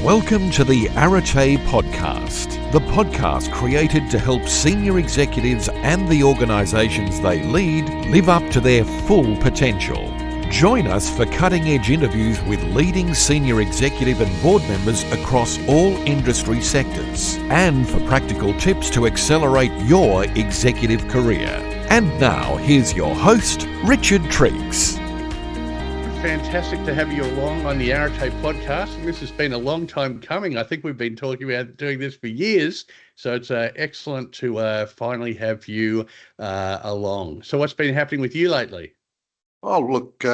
Welcome to the Arete Podcast, the podcast created to help senior executives and the organisations they lead live up to their full potential. Join us for cutting-edge interviews with leading senior executive and board members across all industry sectors, and for practical tips to accelerate your executive career. And now, here's your host, Richard Triggs. Fantastic to have you along on the Arete podcast. And this has been a long time coming. I think we've been talking about doing this for years. So it's excellent to finally have you along. So what's been happening with you lately? Oh, look,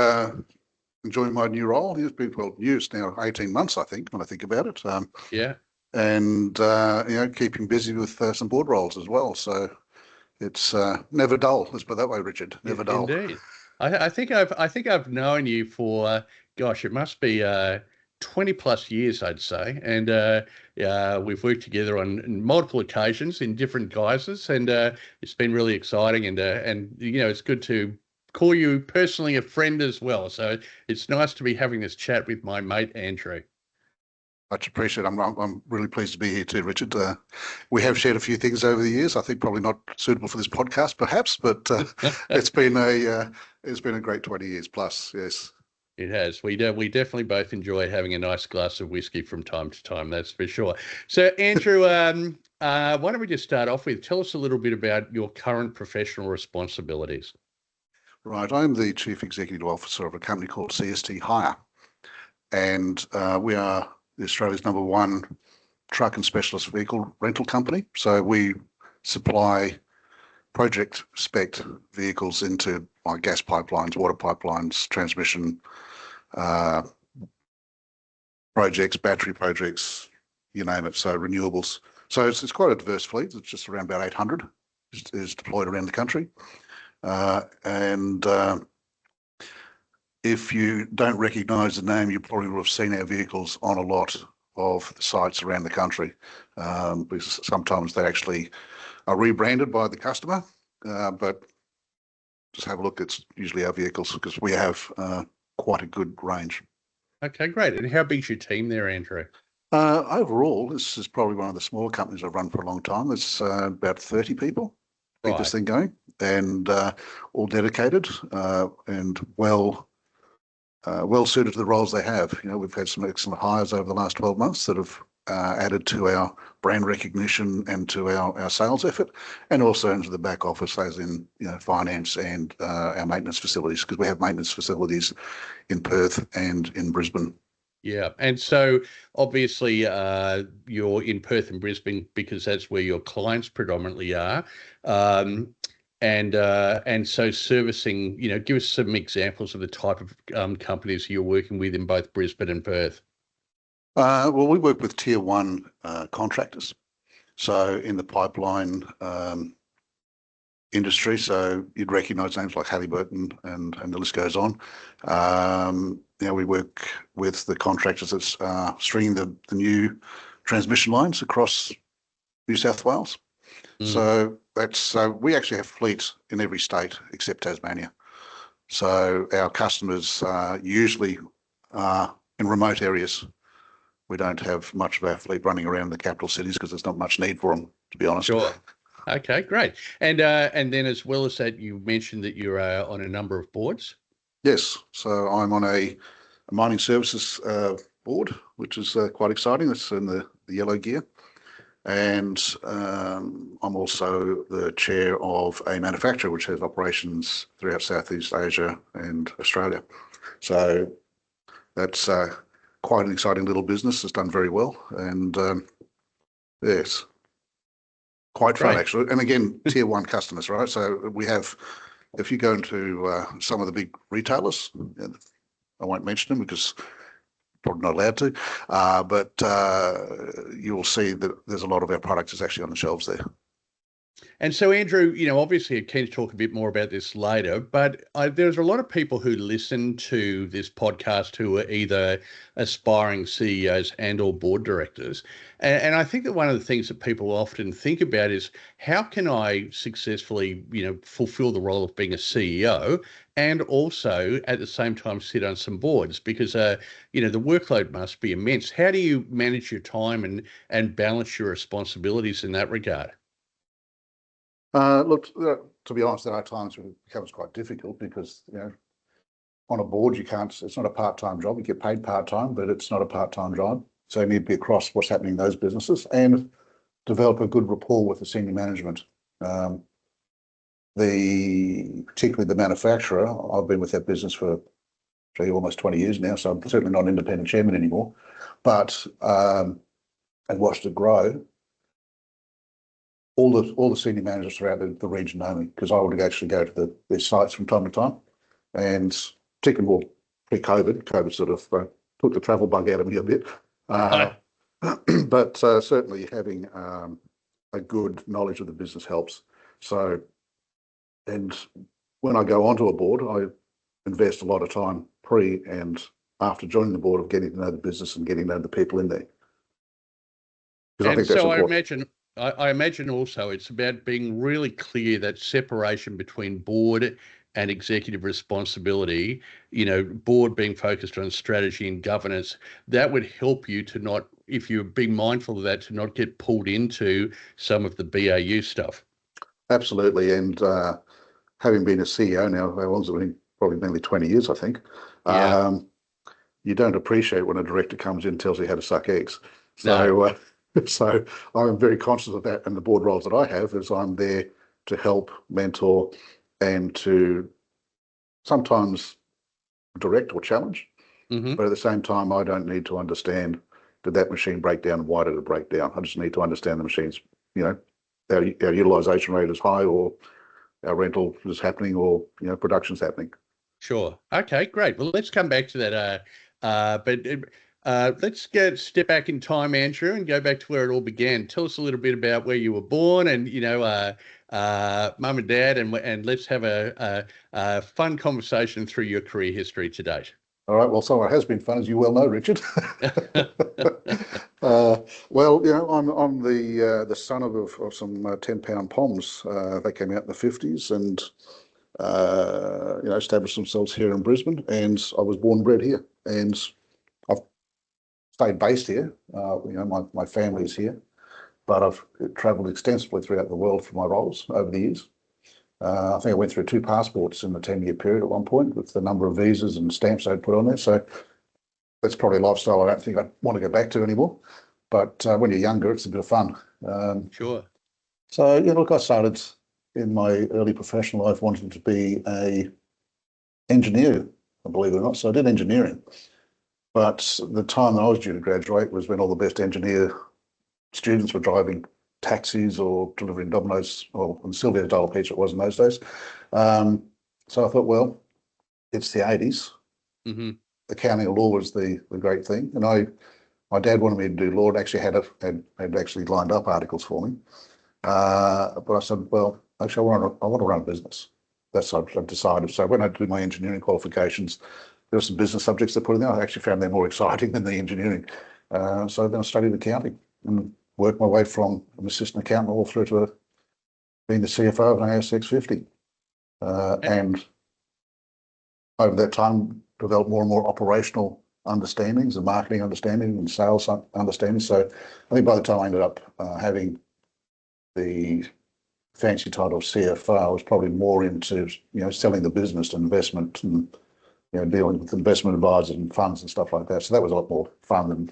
enjoying my new role. It's been, years now, 18 months, I think, when I think about it. Yeah. And, keeping busy with some board roles as well. So it's never dull. Let's put it that way, Richard. Never dull. Indeed. I think I've known you for, it must be 20 plus years, I'd say. And we've worked together on multiple occasions in different guises. And it's been really exciting. And it's good to call you personally a friend as well. So it's nice to be having this chat with my mate, Andrew. Much appreciated. I'm really pleased to be here too, Richard. We have shared a few things over the years. I think probably not suitable for this podcast, perhaps, but it's been a great 20 years plus. Yes, it has. We definitely both enjoy having a nice glass of whiskey from time to time. That's for sure. So, Andrew, why don't we just start off with tell us a little bit about your current professional responsibilities? Right. I'm the Chief Executive Officer of a company called CST Hire, and we are Australia's number one truck and specialist vehicle rental company. So we supply project spec vehicles into gas pipelines, water pipelines, transmission projects, battery projects, you name it. So renewables. So it's quite a diverse fleet. It's just around about 800 is deployed around the country. If you don't recognise the name, you probably would have seen our vehicles on a lot of the sites around the country, because sometimes they actually are rebranded by the customer, but just have a look. It's usually our vehicles because we have quite a good range. Okay, great. And how big's your team there, Andrew? Overall, this is probably one of the smaller companies I've run for a long time. There's about 30 people. Keep this thing going, and all dedicated and well suited to the roles they have. We've had some excellent hires over the last 12 months that have added to our brand recognition and to our sales effort, and also into the back office, as in finance and our maintenance facilities, because we have maintenance facilities in Perth and in Brisbane. Yeah, and so obviously you're in Perth and Brisbane because that's where your clients predominantly are. And so servicing, give us some examples of the type of companies you're working with in both Brisbane and Perth. Well, we work with tier one contractors. So in the pipeline industry, so you'd recognise names like Halliburton and the list goes on. We work with the contractors that's stringing the new transmission lines across New South Wales. So we actually have fleets in every state except Tasmania. So our customers usually are in remote areas. We don't have much of our fleet running around the capital cities because there's not much need for them, to be honest. Sure. Okay, great. And then as well as that, you mentioned that you're on a number of boards. Yes. So I'm on a mining services board, which is quite exciting. It's in the yellow gear. And I'm also the chair of a manufacturer which has operations throughout Southeast Asia and Australia. So that's quite an exciting little business. It's done very well. And yes, quite fun, actually. And again, tier one customers, right? So we have, if you go into some of the big retailers, I won't mention them because probably not allowed to, but you will see that there's a lot of our products is actually on the shelves there. And so, Andrew, obviously, I'm keen to talk a bit more about this later, but there's a lot of people who listen to this podcast who are either aspiring CEOs and or board directors. And I think that one of the things that people often think about is how can I successfully, fulfill the role of being a CEO and also at the same time sit on some boards because, the workload must be immense. How do you manage your time and balance your responsibilities in that regard? Look, to be honest, there are times when it becomes quite difficult because, on a board, it's not a part-time job. You get paid part-time, but it's not a part-time job. So you need to be across what's happening in those businesses and develop a good rapport with the senior management. Particularly the manufacturer, I've been with that business for almost 20 years now, so I'm certainly not an independent chairman anymore, but and watched it grow. All the senior managers throughout the region know me because I would actually go to their sites from time to time, and particularly more pre-COVID, sort of took the travel bug out of me a bit. But certainly having a good knowledge of the business helps. So, and when I go onto a board, I invest a lot of time pre and after joining the board of getting to know the business and getting to know the people in there. Because I think that's important. I imagine also it's about being really clear that separation between board and executive responsibility, board being focused on strategy and governance, that would help you to not, if you're being mindful of that, to not get pulled into some of the BAU stuff. Absolutely. And having been a CEO now, how long's it been? Probably nearly 20 years, I think. Yeah. You don't appreciate when a director comes in and tells you how to suck eggs. No. So I'm very conscious of that, and the board roles that I have is I'm there to help, mentor, and to sometimes direct or challenge. Mm-hmm. But at the same time, I don't need to understand, did that machine break down and why did it break down? I just need to understand the machine's, our utilization rate is high, or our rental is happening, or production's happening. Sure. Okay, great. Well, let's come back to that. Let's step back in time, Andrew, and go back to where it all began. Tell us a little bit about where you were born, and mum and dad, and let's have a fun conversation through your career history to date. All right. Well, some of it has been fun, as you well know, Richard. Well, I'm the son of some 10-pound poms. They came out in the 50s and established themselves here in Brisbane, and I was born and bred here, and I've stayed based here. My family is here, but I've travelled extensively throughout the world for my roles over the years. I think I went through 2 passports in the 10-year period at one point with the number of visas and stamps I'd put on there. So that's probably a lifestyle I don't think I want to go back to anymore. But when you're younger, it's a bit of fun. Sure. So, look, I started in my early professional life wanting to be a engineer, believe it or not. So I did engineering. But the time that I was due to graduate was when all the best engineer students were driving taxis or delivering Domino's or Sylvia's Dollar Pizza it was in those days. So I thought, well, it's the 80s. Mm-hmm. Accounting or law was the great thing. And my dad wanted me to do law and actually had actually lined up articles for me. But I said, well, actually, I want to run a business. That's what I've decided. So when I did my engineering qualifications, there were some business subjects I put in there. I actually found them more exciting than the engineering. So then I studied accounting and worked my way from an assistant accountant all through to being the CFO of an ASX 50. And over that time, developed more and more operational understandings and marketing understanding and sales understanding. So I think by the time I ended up having the fancy title of CFO, I was probably more into selling the business and investment and dealing with investment advisors and funds and stuff like that. So that was a lot more fun than.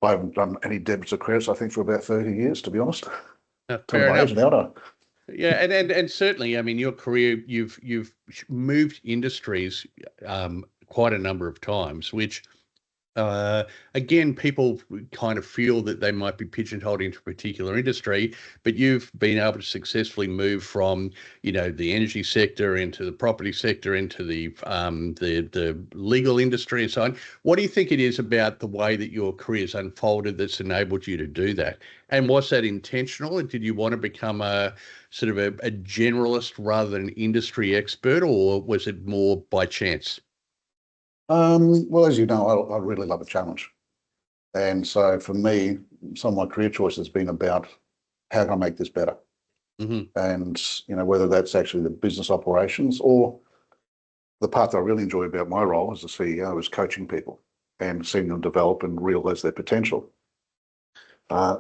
I haven't done any debits or credits, I think, for about 30 years, to be honest. Fair enough. Now, yeah, and certainly, I mean, your career, you've moved industries quite a number of times, which Again, people kind of feel that they might be pigeonholed into a particular industry, but you've been able to successfully move from, the energy sector into the property sector, into the legal industry and so on. What do you think it is about the way that your career's unfolded that's enabled you to do that? And was that intentional? And did you want to become a sort of a generalist rather than an industry expert, or was it more by chance? Well, as you know, I really love a challenge. And so for me, some of my career choices has been about how can I make this better? Mm-hmm. And, whether that's actually the business operations or the part that I really enjoy about my role as a CEO is coaching people and seeing them develop and realize their potential.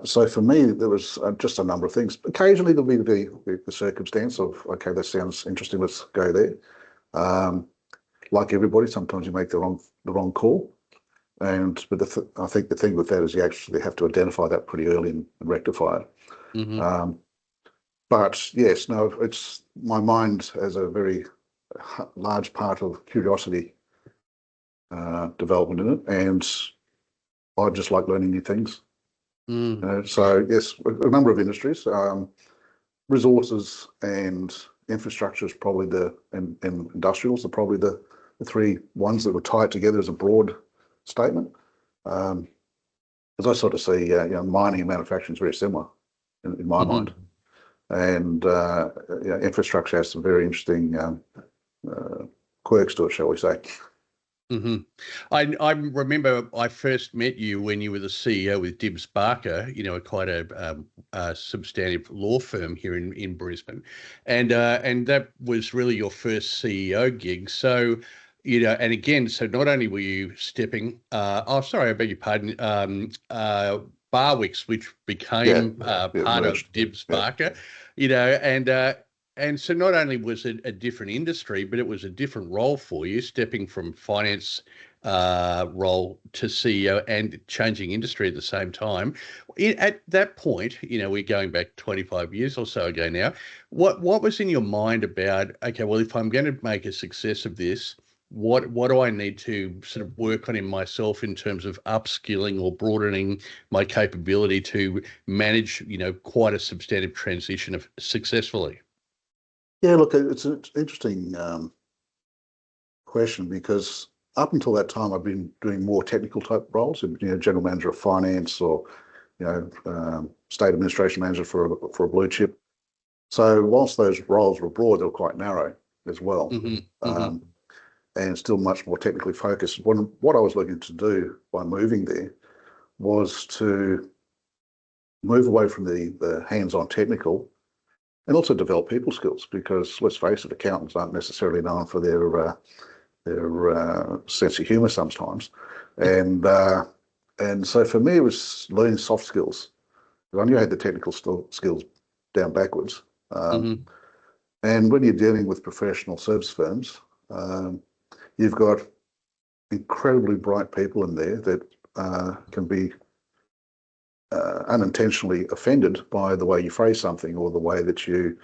So for me, there was just a number of things. Occasionally there'll be the circumstance of, okay, that sounds interesting, let's go there. Like everybody, sometimes you make the wrong call. But I think the thing with that is you actually have to identify that pretty early and rectify it. Mm-hmm. But yes, no, it's my mind has a very large part of curiosity development in it, and I just like learning new things. So yes, a number of industries, resources and infrastructure is probably and industrials are probably the three ones that were tied together as a broad statement. As I sort of see, mining and manufacturing is very similar in my mind, and infrastructure has some very interesting quirks to it, shall we say? Mm-hmm. I remember I first met you when you were the CEO with Dibbs Barker, quite a substantive law firm here in Brisbane, and that was really your first CEO gig. So, and again, so not only were you stepping, sorry, I beg your pardon, Barwicks, which became part of Dibbs Barker, and so not only was it a different industry, but it was a different role for you, stepping from finance role to CEO and changing industry at the same time. At that point, we're going back 25 years or so ago now. What was in your mind about, okay, well, if I'm going to make a success of this, what do I need to sort of work on in myself in terms of upskilling or broadening my capability to manage, quite a substantive transition successfully? Yeah, look, it's an interesting question because up until that time, I've been doing more technical type roles, general manager of finance or, state administration manager for a blue chip. So whilst those roles were broad, they were quite narrow as well, and still much more technically focused. What I was looking to do by moving there was to move away from the hands-on technical and also develop people skills, because let's face it, accountants aren't necessarily known for their sense of humour sometimes, and so for me it was learning soft skills. I knew I had the technical skills down backwards, and when you're dealing with professional service firms, you've got incredibly bright people in there that can be unintentionally offended by the way you phrase something or the way that you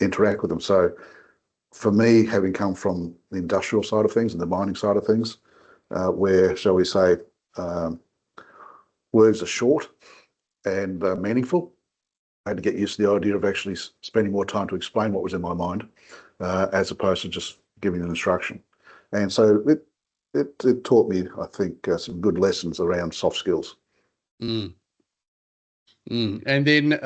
interact with them. So for me, having come from the industrial side of things and the mining side of things, where, shall we say, words are short and meaningful, I had to get used to the idea of actually spending more time to explain what was in my mind, as opposed to just giving an instruction. And so it taught me, I think, some good lessons around soft skills. And then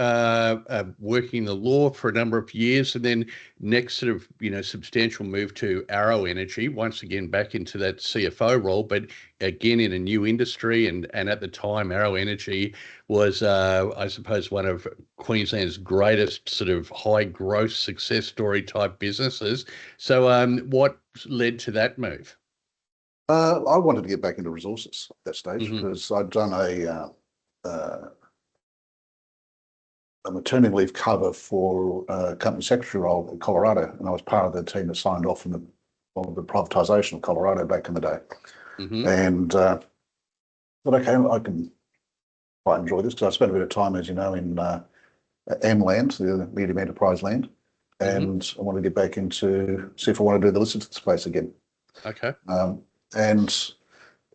working the law for a number of years, and then next sort of substantial move to Arrow Energy, once again back into that CFO role, but again in a new industry. And at the time, Arrow Energy was, I suppose, one of Queensland's greatest sort of high growth success story type businesses. So what led to that move? I wanted to get back into resources at that stage because I'd done a maternity leave cover for a company secretary role in Colorado, and I was part of the team that signed off on the privatisation of Colorado back in the day. And thought, okay, I can quite enjoy this because I spent a bit of time, as you know, in M-Land, the medium enterprise land, and I want to get back into see if I want to do the listed space again. Okay. And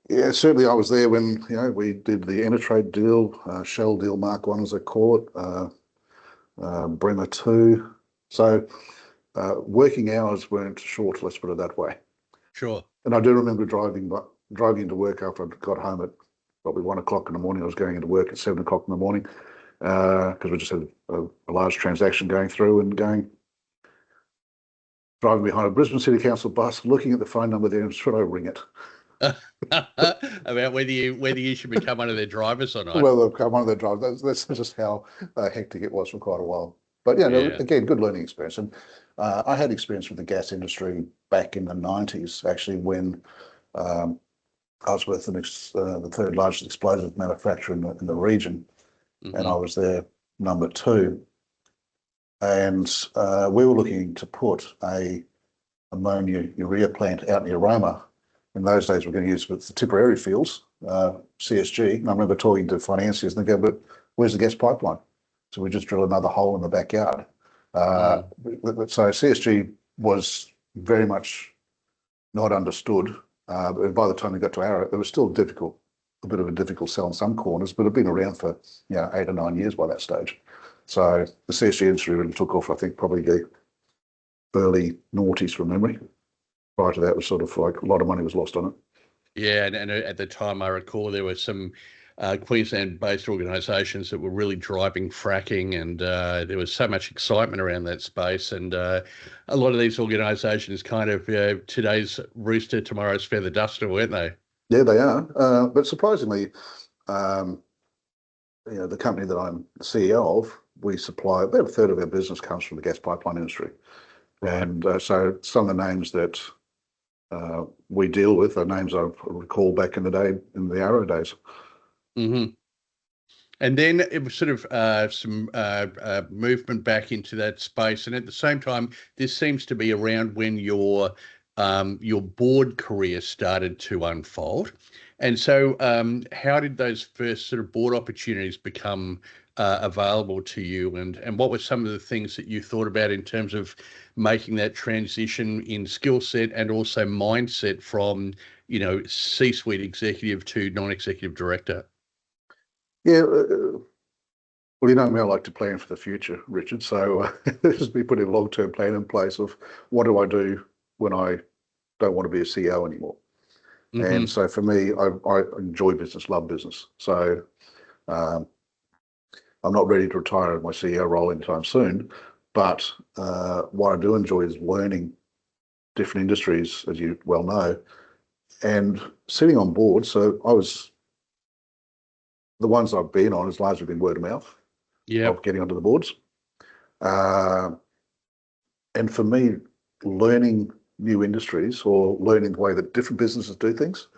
Yeah, certainly I was there when, we did the Intertrade deal, Shell deal, Mark 1 as they call it, Bremer 2. So working hours weren't short, let's put it that way. Sure. And I do remember driving into work after I got home at probably 1 o'clock in the morning. I was going into work at 7 o'clock in the morning because we just had a large transaction going through and driving behind a Brisbane City Council bus, looking at the phone number there and should I ring it? About whether you should become one of their drivers or not. Well, one of their drivers. That's just how hectic it was for quite a while. But yeah, again, good learning experience. And I had experience with the gas industry back in the 90s, actually, when I was with the third largest explosive manufacturer in the region, and I was their number 2. And we were looking to put a ammonia urea plant out in Aroma. In those days, we're going to use the Tipperary fields, CSG. And I remember talking to financiers and they go, but where's the gas pipeline? So we just drill another hole in the backyard. So CSG was very much not understood. And by the time we got to Arete, it was still a bit of a difficult sell in some corners, but it had been around for 8 or 9 years by that stage. So the CSG industry really took off, I think, probably the early noughties from memory. Prior to that, it was sort of like a lot of money was lost on it. Yeah, and at the time, I recall there were some Queensland-based organisations that were really driving fracking, and there was so much excitement around that space. And a lot of these organisations kind of today's rooster, tomorrow's feather duster, weren't they? Yeah, they are. But surprisingly, the company that I'm the CEO of, we supply about a third of our business comes from the gas pipeline industry. Right. And so some of the names that we deal with are names I recall back in the day, in the Arrow days. Mm-hmm. And then it was sort of some movement back into that space. And at the same time, this seems to be around when your board career started to unfold. And so how did those first sort of board opportunities become available to you? And what were some of the things that you thought about in terms of making that transition in skill set and also mindset from, C-suite executive to non-executive director? Yeah, well, me, I like to plan for the future, Richard. So this has been putting a long-term plan in place of what do I do when I don't want to be a CEO anymore. Mm-hmm. And so for me, I enjoy business, love business. So I'm not ready to retire in my CEO role anytime soon, but what I do enjoy is learning different industries, as you well know, and sitting on board. So the ones I've been on has largely been word of mouth of getting onto the boards. And for me, learning new industries or learning the way that different businesses do things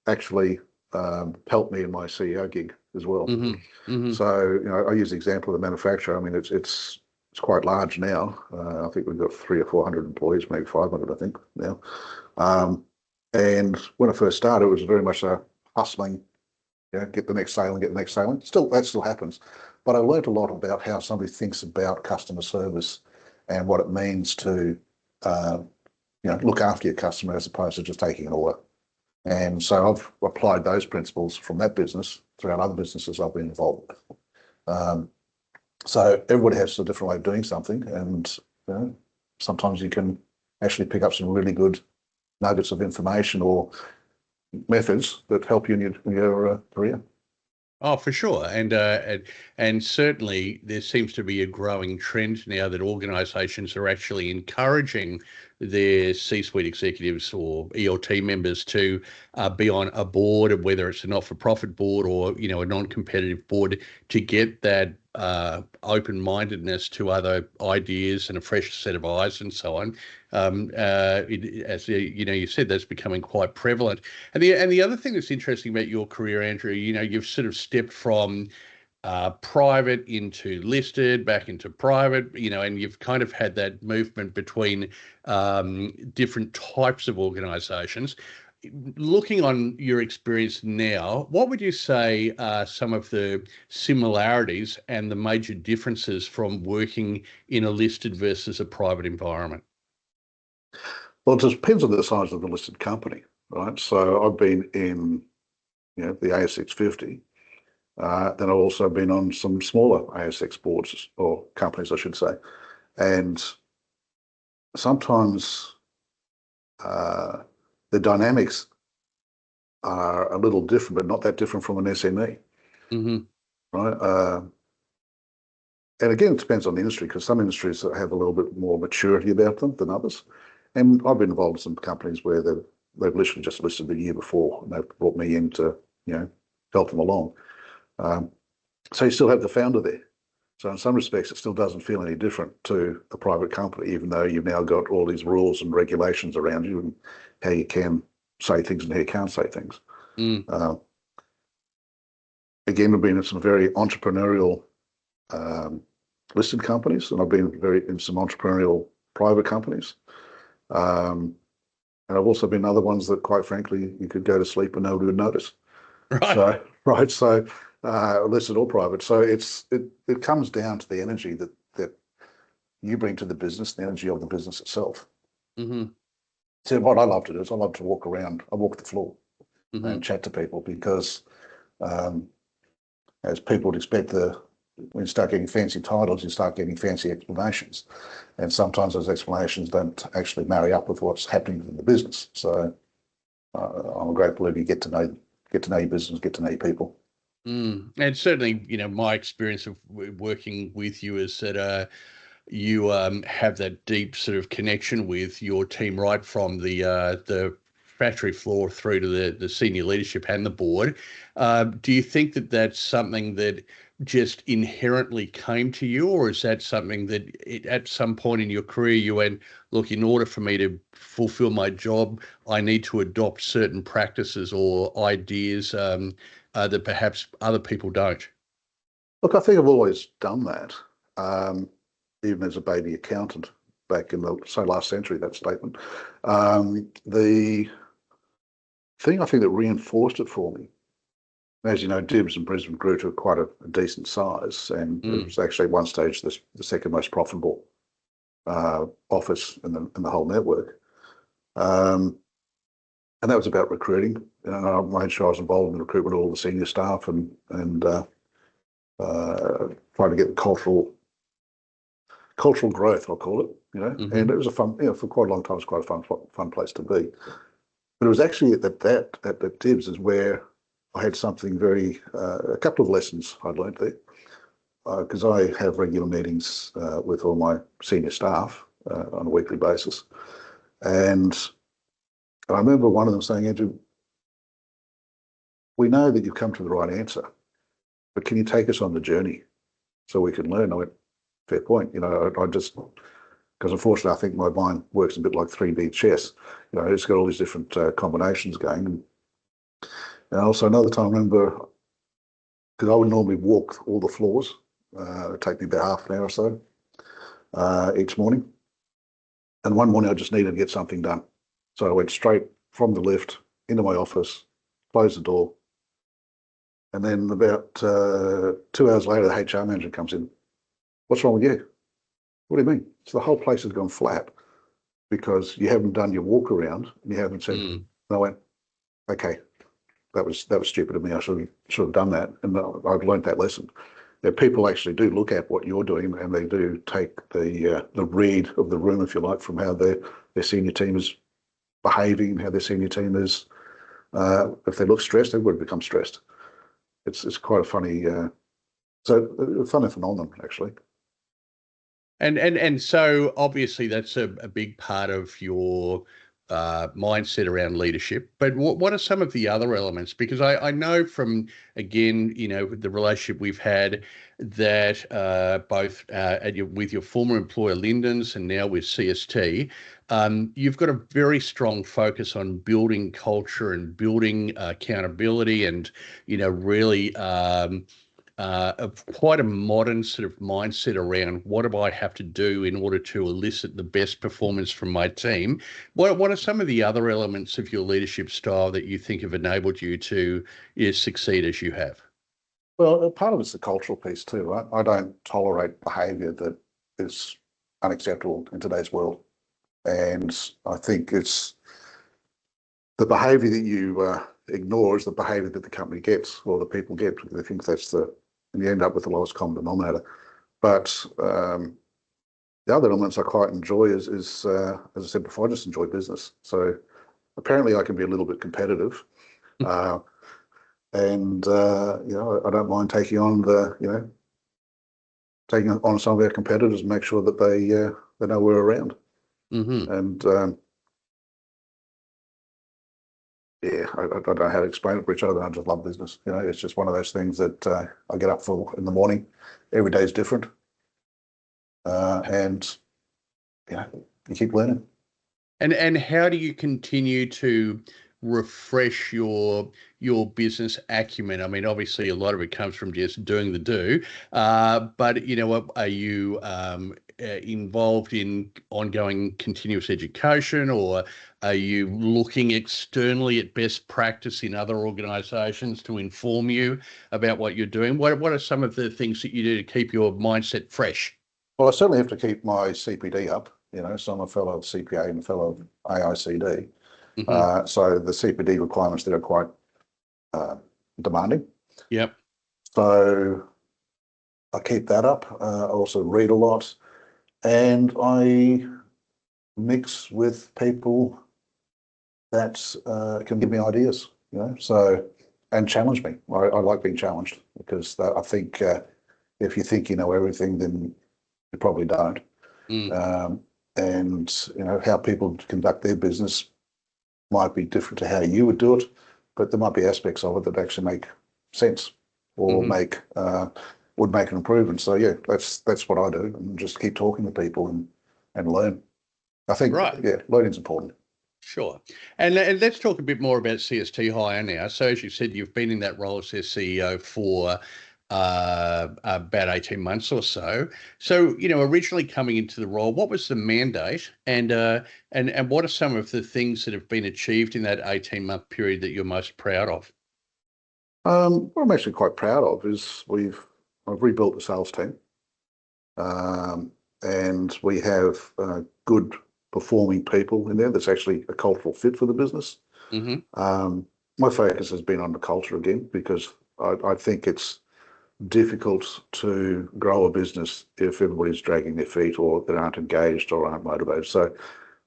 actually helped me in my CEO gig as well. Mm-hmm. Mm-hmm. So, I use the example of the manufacturer. I mean, it's quite large now. I think we've got 300 or 400 employees, maybe 500, I think now. And when I first started, it was very much a hustling, get the next sale and get the next sale. That still happens. But I learned a lot about how somebody thinks about customer service and what it means to, look after your customer as opposed to just taking an order. And so I've applied those principles from that business throughout other businesses I've been involved with. So everybody has a different way of doing something, and sometimes you can actually pick up some really good nuggets of information or methods that help you in your career. Oh, for sure. And certainly there seems to be a growing trend now that organisations are actually encouraging their C-suite executives or ELT members to be on a board, whether it's a not-for-profit board or, a non-competitive board, to get that open-mindedness to other ideas and a fresh set of eyes and so on. As you said, that's becoming quite prevalent. And the other thing that's interesting about your career, Andrew, you've sort of stepped from private into listed, back into private, and you've kind of had that movement between different types of organisations. Looking on your experience now, what would you say are some of the similarities and the major differences from working in a listed versus a private environment? Well, it depends on the size of the listed company. right? So I've been in, the ASX 50. Then I've also been on some smaller ASX boards or companies, I should say. And sometimes the dynamics are a little different, but not that different from an SME, right? And again, it depends on the industry, because some industries have a little bit more maturity about them than others. And I've been involved in some companies where they've literally just listed the year before, and they've brought me in to, help them along. So you still have the founder there. So in some respects, it still doesn't feel any different to a private company, even though you've now got all these rules and regulations around you and how you can say things and how you can't say things. Again, we've been in some very entrepreneurial listed companies, and I've been in some entrepreneurial private companies. And I've also been other ones that, quite frankly, you could go to sleep and nobody would notice. Right. So listed or private. So it comes down to the energy that you bring to the business, the energy of the business itself. So what I love to do is I love to walk around. I walk the floor and chat to people, because as people would expect, when you start getting fancy titles, you start getting fancy explanations, and sometimes those explanations don't actually marry up with what's happening in the business. So I'm a great believer you get to know your business, get to know your people. And certainly, my experience of working with you is that you have that deep sort of connection with your team, right from the factory floor through to the senior leadership and the board. Do you think that that's something that just inherently came to you, or is that something that at some point in your career you went, look, in order for me to fulfill my job, I need to adopt certain practices or ideas that perhaps other people don't? Look, I think I've always done that, even as a baby accountant back in the last century, that statement. The thing I think that reinforced it for me, as you know, Dibs in Brisbane grew to quite a decent size, and it was actually at one stage the second most profitable office in the whole network. And that was about recruiting. I made sure I was involved in the recruitment of all the senior staff and trying to get the cultural growth, I'll call it. And it was a fun, for quite a long time, it was quite a fun place to be. But it was actually at the Dibs is where I had something a couple of lessons I'd learned there, because I have regular meetings with all my senior staff on a weekly basis. And I remember one of them saying, Andrew, we know that you've come to the right answer, but can you take us on the journey so we can learn? I went, fair point. I just, because unfortunately I think my mind works a bit like 3D chess. It's got all these different combinations going. And also another time, I remember, because I would normally walk all the floors, it'd take me about half an hour or so each morning. And one morning I just needed to get something done. So I went straight from the lift into my office, closed the door. And then about 2 hours later, the HR manager comes in. What's wrong with you? What do you mean? So the whole place has gone flat because you haven't done your walk around and you haven't said, And I went, okay, that was stupid of me. I should have done that. And I've learned that lesson. That people actually do look at what you're doing, and they do take the read of the room, if you like, from how their senior team is behaving, how their senior team is. If they look stressed, they would become stressed. It's quite a funny, funny phenomenon, actually. And so obviously that's a big part of your mindset around leadership. But what are some of the other elements? Because I know from, again, the relationship we've had that both with your former employer Linden's and now with CST, you've got a very strong focus on building culture and building accountability and, really quite a modern sort of mindset around what do I have to do in order to elicit the best performance from my team. What are some of the other elements of your leadership style that you think have enabled you to succeed as you have? Well, part of it's the cultural piece too, right? I don't tolerate behaviour that is unacceptable in today's world. And I think it's the behaviour that you ignore is the behaviour that the company gets or the people get. I think that's and you end up with the lowest common denominator. But the other elements I quite enjoy is as I said before, I just enjoy business. So apparently I can be a little bit competitive. And I don't mind taking on some of our competitors and make sure that they know we're around. Mm-hmm. And I don't know how to explain it, Rich. I just love business. It's just one of those things that I get up for in the morning. Every day is different, and you keep learning. And how do you continue to refresh your business acumen? I mean, obviously, a lot of it comes from just doing the do, but are you involved in ongoing continuous education, or are you looking externally at best practice in other organisations to inform you about what you're doing? What are some of the things that you do to keep your mindset fresh? Well, I certainly have to keep my CPD up. So I'm a fellow of CPA and a fellow of AICD. Mm-hmm. So the CPD requirements there are quite demanding. Yep. So I keep that up. I also read a lot, and I mix with people that can give me ideas. And challenge me. I like being challenged because I think if you think you know everything, then you probably don't. Mm. And how people conduct their business might be different to how you would do it, but there might be aspects of it that actually make sense or Mm-hmm. would make an improvement. So yeah, that's what I do, and just keep talking to people and learn. I think learning's important. Sure. And let's talk a bit more about CST Hire now. So as you said, you've been in that role as their CEO for about 18 months or so. So, originally coming into the role, what was the mandate, and what are some of the things that have been achieved in that 18-month period that you're most proud of? What I'm actually quite proud of is I've rebuilt the sales team, and we have good performing people in there that's actually a cultural fit for the business. Mm-hmm. My focus has been on the culture again, because I think it's difficult to grow a business if everybody's dragging their feet or they aren't engaged or aren't motivated. So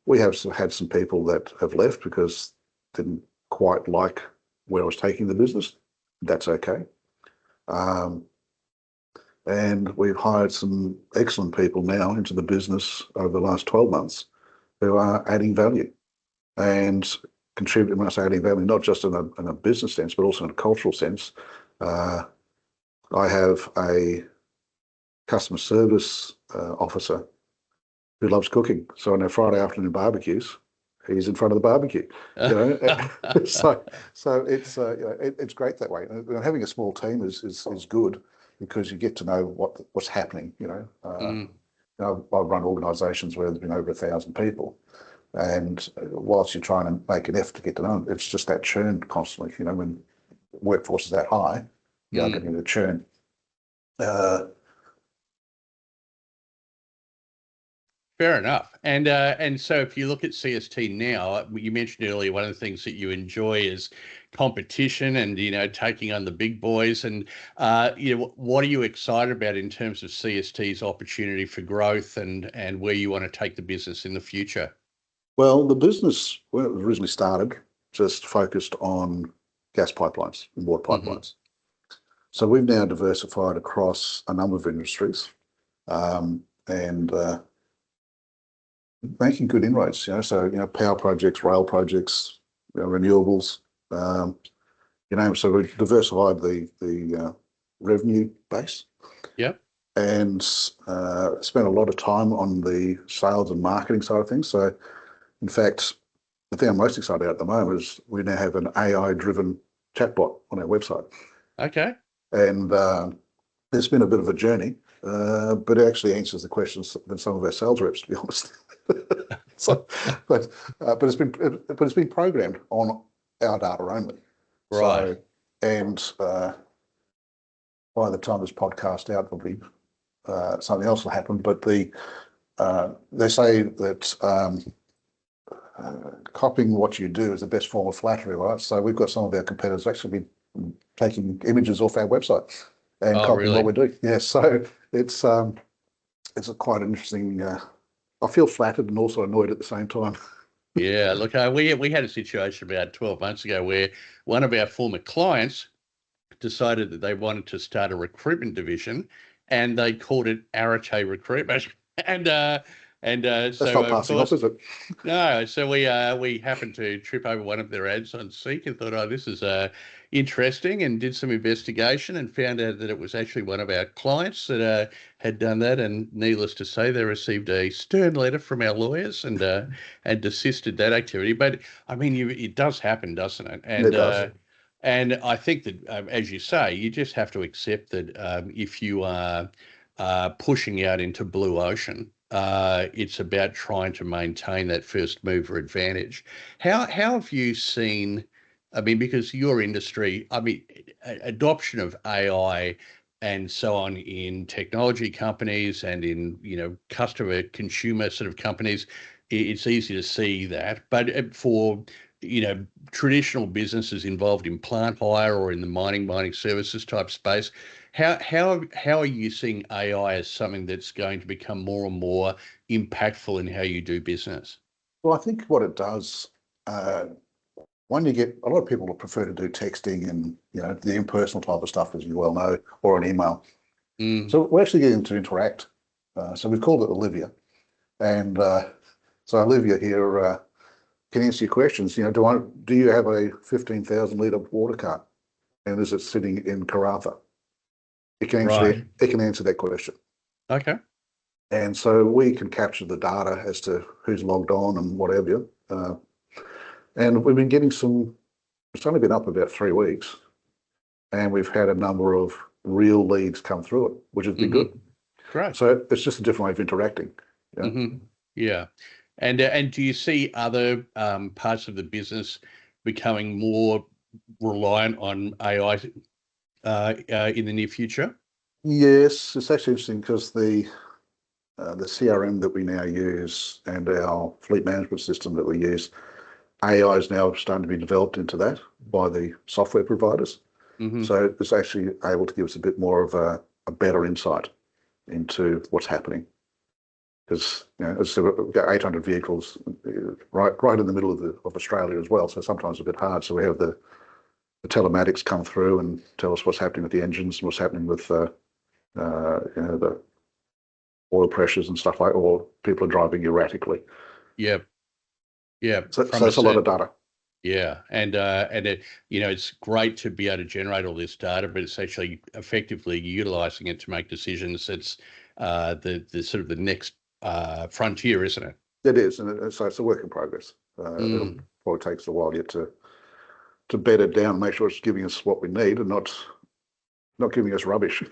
we have had some people that have left because they didn't quite like where I was taking the business. That's okay. And we've hired some excellent people now into the business over the last 12 months who are adding value and contributing. When I say adding value, not just in a business sense, but also in a cultural sense. I have a customer service officer who loves cooking. So on our Friday afternoon barbecues, he's in front of the barbecue. So it's great that way. And having a small team is good, because you get to know what's happening. I've run organisations where there's been over 1,000 people, and whilst you're trying to make an effort to get to know them, it's just that churn constantly. When workforce is that high, you are getting the churn. Fair enough. And so if you look at CST now, you mentioned earlier one of the things that you enjoy is competition and, taking on the big boys. And, what are you excited about in terms of CST's opportunity for growth and where you want to take the business in the future? Well, the business, when it originally started, just focused on gas pipelines and water pipelines. Mm-hmm. So we've now diversified across a number of industries, and making good inroads. So power projects, rail projects, renewables. So we've diversified the revenue base. Yeah. And spent a lot of time on the sales and marketing side of things. So, in fact, the thing I'm most excited about at the moment is we now have an AI-driven chatbot on our website. Okay. And it's been a bit of a journey, but it actually answers the questions than some of our sales reps, to be honest. But it's been programmed on our data only. Right. So, and by the time this podcast out, probably something else will happen. But they say that copying what you do is the best form of flattery, right? So we've got some of our competitors actually been taking images off our website and copying what we do. Yeah, so it's a quite interesting. I feel flattered and also annoyed at the same time. Yeah, look, we had a situation about 12 months ago where one of our former clients decided that they wanted to start a recruitment division, and they called it Arete Recruitment. That's so not passing off, is it? No. So we happened to trip over one of their ads on Seek and thought, oh, this is interesting, and did some investigation and found out that it was actually one of our clients that had done that. And needless to say, they received a stern letter from our lawyers and desisted that activity. But I mean, it does happen, doesn't it? And it does. And I think that, as you say, you just have to accept that if you are pushing out into blue ocean, it's about trying to maintain that first mover advantage. How have you seen, I mean, because your industry, I mean, adoption of AI and so on in technology companies and in, customer consumer sort of companies, it's easy to see that. But for traditional businesses involved in plant hire or in the mining services type space, how are you seeing AI as something that's going to become more and more impactful in how you do business? Well, I think what it does, one, you get a lot of people prefer to do texting and the impersonal type of stuff, as you well know, or an email. So we're actually getting to interact. So we've called it Olivia, and so Olivia here can answer your questions. Do you have a 15,000 litre water cart, and is it sitting in Karratha? It can answer that question. Okay. And so we can capture the data as to who's logged on and whatever. And we've been getting it's only been up about 3 weeks, and we've had a number of real leads come through it, which has been good. Great. So it's just a different way of interacting. Yeah. And do you see other parts of the business becoming more reliant on AI in the near future? Yes, it's actually interesting because the CRM that we now use and our fleet management system that we use, AI is now starting to be developed into that by the software providers. So it's actually able to give us a bit more of a better insight into what's happening. Because we've got 800 vehicles right in the middle of Australia as well, so sometimes it's a bit hard. So we have the telematics come through and tell us what's happening with the engines and what's happening with the oil pressures and stuff like, or people are driving erratically. Yeah. So it's a lot of data. Yeah, and it's great to be able to generate all this data, but it's actually effectively utilizing it to make decisions. It's the sort of the next frontier, isn't it? It is, and so it's a work in progress. It probably takes a while yet to bed it down, make sure it's giving us what we need and not giving us rubbish.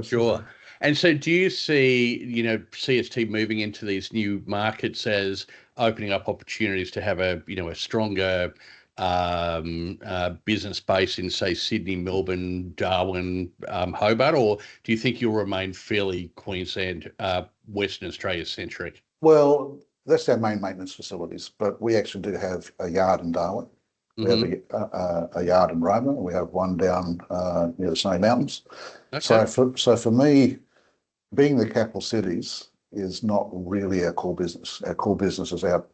Sure. And so do you see, CST moving into these new markets as opening up opportunities to have a stronger business base in, say, Sydney, Melbourne, Darwin, Hobart, or do you think you'll remain fairly Queensland, Western Australia centric? Well, that's our main maintenance facilities, but we actually do have a yard in Darwin. We have a yard in Roma. We have one down near the Snowy Mountains. Okay. So for me, being the capital cities is not really our core business. Our core business is out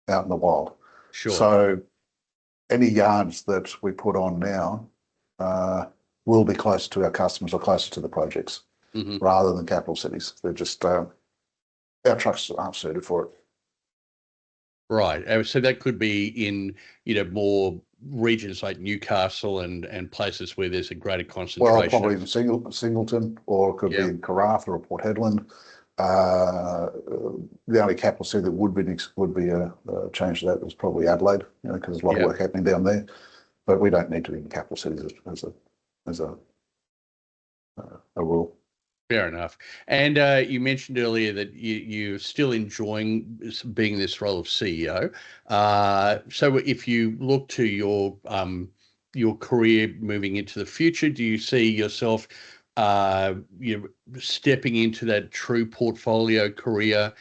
in the wild. Sure. So any yards that we put on now will be closer to our customers or closer to the projects rather than capital cities. They're just our trucks aren't suited for it. Right. So that could be in, more regions like Newcastle and places where there's a greater concentration. Well, probably in Singleton, or it could be in Karratha or Port Hedland. The only capital city that would be a change to that was probably Adelaide, because there's a lot of work happening down there. But we don't need to be in capital cities as a rule. Fair enough. And you mentioned earlier that you're still enjoying being in this role of CEO. So if you look to your career moving into the future, do you see yourself stepping into that true portfolio career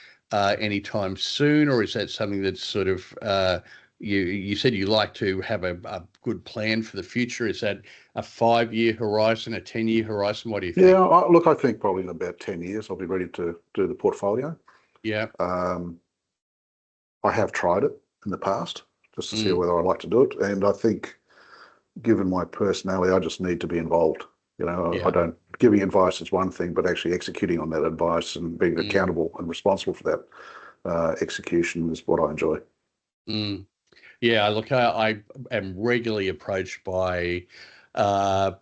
anytime soon, or is that something that's sort of you said you like to have a good plan for the future? Is that a 5-year horizon, a 10-year horizon? What do you think? Yeah, look, I think probably in about 10 years I'll be ready to do the portfolio. Yeah. I have tried it in the past just to see whether I like to do it, and I think, given my personality, I just need to be involved. I don't, giving advice is one thing, but actually executing on that advice and being accountable and responsible for that execution is what I enjoy. Yeah, look, I am regularly approached by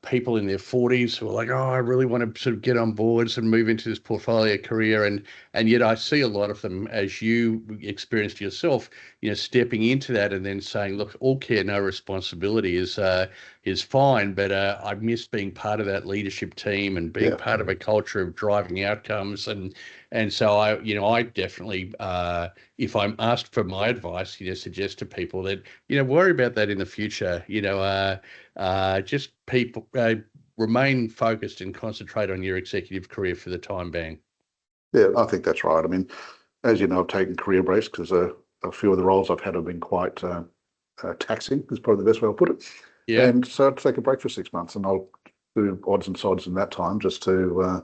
people in their 40s who are like, oh, I really want to sort of get on board and move into this portfolio career. And yet I see a lot of them, as you experienced yourself, stepping into that and then saying, look, all care, no responsibility is fine, but I miss being part of that leadership team and being part of a culture of driving outcomes. And so I definitely, if I'm asked for my advice, suggest to people that, worry about that in the future. Just people remain focused and concentrate on your executive career for the time being. Yeah, I think that's right. I mean, as you know, I've taken career breaks because a few of the roles I've had have been quite taxing, is probably the best way I'll put it. Yeah. And so I'll take a break for 6 months, and I'll do odds and sods in that time just to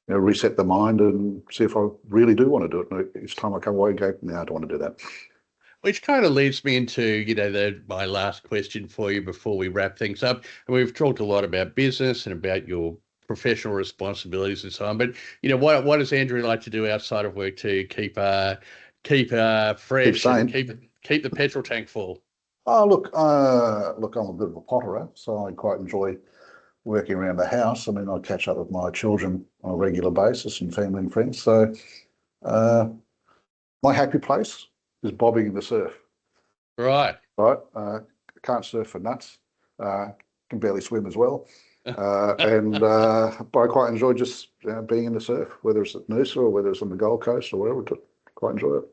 reset the mind and see if I really do want to do it. And each time I come away and go, no, I don't want to do that. Which kind of leads me into, my last question for you before we wrap things up. And we've talked a lot about business and about your professional responsibilities and so on. But what does Andrew like to do outside of work to keep fresh and keep the petrol tank full? Oh, look, I'm a bit of a potterer, so I quite enjoy working around the house. I mean, I catch up with my children on a regular basis and family and friends. So my happy place is bobbing in the surf. Right. Can't surf for nuts. Can barely swim as well. But I quite enjoy just being in the surf, whether it's at Noosa or whether it's on the Gold Coast or wherever. Quite enjoy it.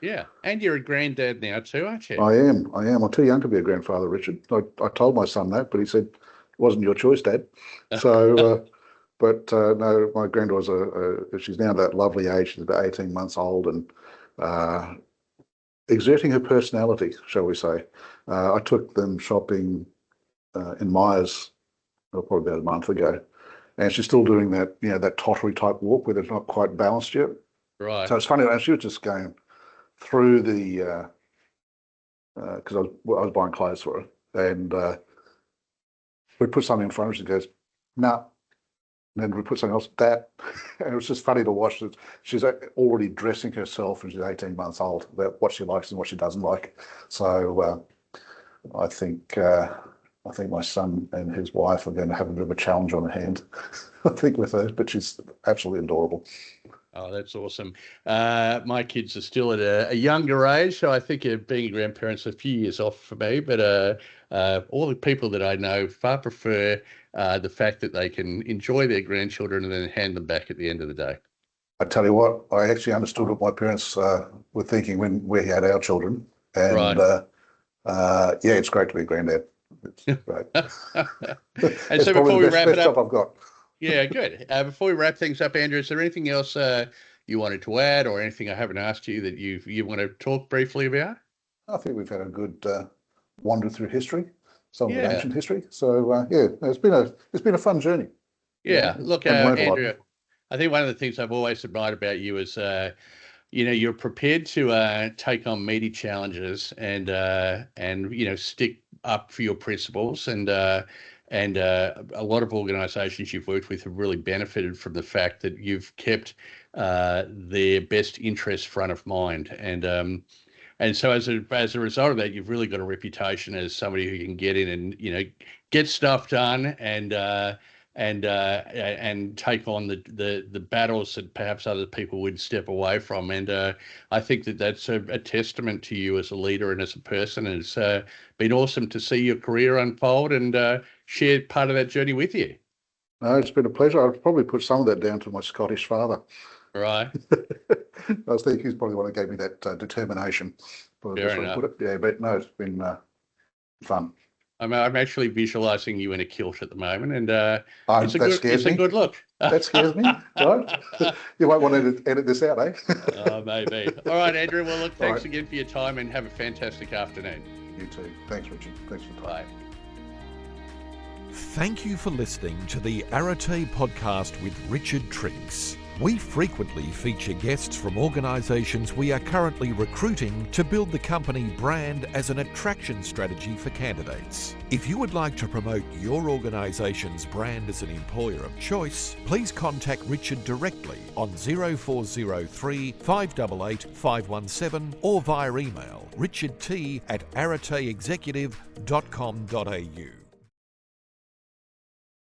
Yeah, and you're a granddad now too, aren't you? I am. I'm too young to be a grandfather, Richard. I told my son that, but he said, it wasn't your choice, Dad. So, no, my granddaughter's she's now that lovely age. She's about 18 months old and exerting her personality, shall we say. I took them shopping in Myers probably about a month ago, and she's still doing that, that tottery type walk where they're not quite balanced yet. Right. So it's funny, she was just going through the, because I was buying clothes for her, and we put something in front of her, she goes, no. And then we put something else, that. And it was just funny to watch. She's already dressing herself, and she's 18 months old, about what she likes and what she doesn't like. So I think my son and his wife are going to have a bit of a challenge on their hand, I think, with her, but she's absolutely adorable. Oh, that's awesome. My kids are still at a younger age, so I think being a grandparent's a few years off for me. But all the people that I know far prefer the fact that they can enjoy their grandchildren and then hand them back at the end of the day. I tell you what, I actually understood what my parents were thinking when we had our children. And right. It's great to be a granddad. It's great. And so before we wrap it up, I've got. Yeah, good. Before we wrap things up, Andrew, is there anything else you wanted to add, or anything I haven't asked you that you want to talk briefly about? I think we've had a good wander through history, some of the ancient history. So it's been a fun journey. Yeah, look, Andrew, I think one of the things I've always admired about you is you're prepared to take on meaty challenges and stick up for your principles, and a lot of organisations you've worked with have really benefited from the fact that you've kept their best interests front of mind, and so as a result of that, you've really got a reputation as somebody who can get in and get stuff done and take on the battles that perhaps other people would step away from. And I think that's a testament to you as a leader and as a person. And it's been awesome to see your career unfold and share part of that journey with you. No, it's been a pleasure. I'd probably put some of that down to my Scottish father. Right. I was thinking he's probably the one who gave me that determination. Fair enough. Put it. Yeah, but no, it's been fun. I'm actually visualising you in a kilt at the moment, and it's a good look. That scares me, right? You won't want to edit this out, eh? Maybe. All right, Andrew. Well, look, thanks right. again for your time and have a fantastic afternoon. You too. Thanks, Richard. Thanks for the time. Bye. Thank you for listening to the Arete Podcast with Richard Triggs. We frequently feature guests from organisations we are currently recruiting to build the company brand as an attraction strategy for candidates. If you would like to promote your organisation's brand as an employer of choice, please contact Richard directly on 0403 588 517 or via email richardt@areteexecutive.com.au.